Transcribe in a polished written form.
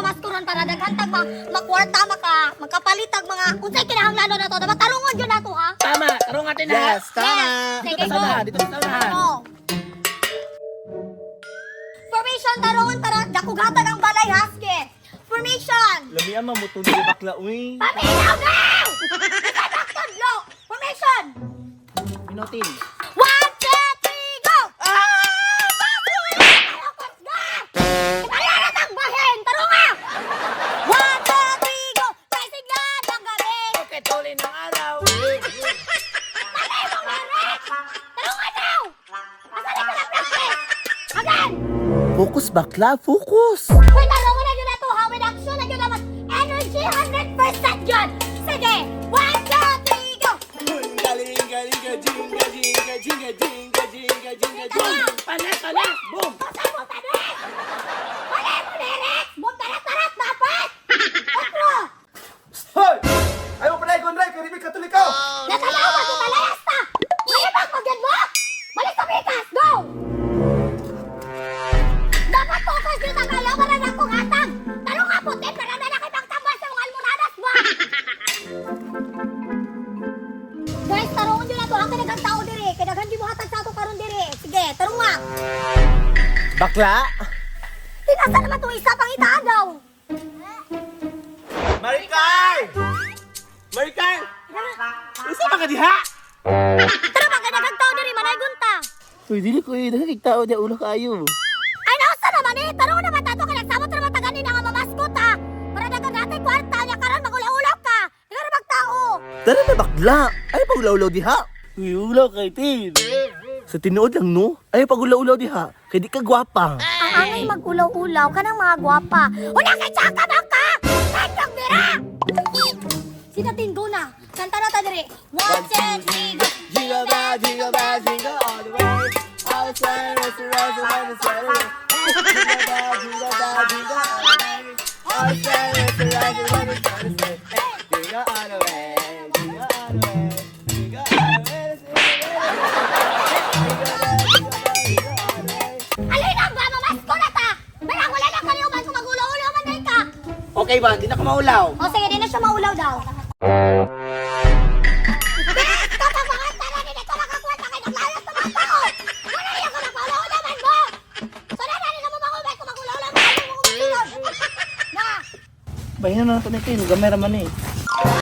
mamaskuron para daghantag makwarta makapalitag mga unsay kinahanglanon nato dapat tarungon jud nato ha. Tama, tarong natin ha. Yes, tama. Sige, Dito sa go. unahan, dito sa unahan. Oh. Formation tarungon para dakughatag ang balay ha. Sige. Formation. Lamian mo mo ni bakla uy. Paminaw now! Tatlo! Formation! Minutin. 1, 2, 3, go! Ibayaran ang bahin! Tarunga! 1, 2, 3, go! May signal ng gabi! Okay, tuloy ng araw. Malay mong direct! Tarunga now! Asan ka na practice? Again! Focus bakla, focus. Uy, tarunga na yun na to ha! With action na yun naman! Energy 100% yun! Sige! 1, 2, 3, go! Panas, panas. Boom. Saan mo tarik? Malay mo direct! Bum tarat-tarat dapat! Otro! Hoy! Ayaw pa na ikon, Ray! Karibig katulikaw! Natalaw ka sa talayas ta! Mayabang magyan mo! Balik sa bikas! Go! Dapat focus dito ang kalaban na akong hatag! Tarong nga puti para na nakipang tambal sa mga almoranas mo! Guys, tarungan nyo na to. Ang kinagang tao diri. Kinagang di mo hatag sa ato karon diri. Sige, tarong nga. Bakla? Tinasa naman itong isa pang itaagaw. Marikay! Marikay! Isa ba ka diha? Tara ba, kinagang tao diri. Manay gunta. Uy, dili ko eh. Nakikitao di ulo kayo. Ay, nausa naman eh. Tarong naman tato ka nagsamot naman taganin nga mamaskot ha. Para nagatay kwarta niya karon magulaw-ulaw ka. Ikaw na magtao. Tara na bakla. Ay pagulaw-ulaw diha. Uy, ulaw kay Tin. Sa tinuod lang no? Ay pagulaw-ulaw diha. Kay di ka gwapa. Ang angay mag-ulaw-ulaw ka ng mga gwapa. Una kay Chaka Bangka! Tandang dira! Sinatin, go na. Kanta na ta diri. 1, 2, 3, go! Jingle bell, jingle bell, jingle all the way. Outside, restaurant, and the celery. Jingle bell, jingle bell, jingle all the way. Outside, restaurant, and the celery. Jingle all the way, jingle all the way. Jingle all the way, Alin ang ba? Mamasko na ta! Parang wala na kaliuman kung mag-ulaw-ulaw man din ka. Okay ba? Hindi na ka maulaw. O sige, di na siya maulaw daw. Kapapangan tara din ito makakwenta kay naglayas sa mga tao! Wala niya ka nagpaulaw naman mo! Sana na rin na mo makubay kung mag-ulaw lang mo mo kumasunod! Na! Bayan na natin ito. Gamera man eh.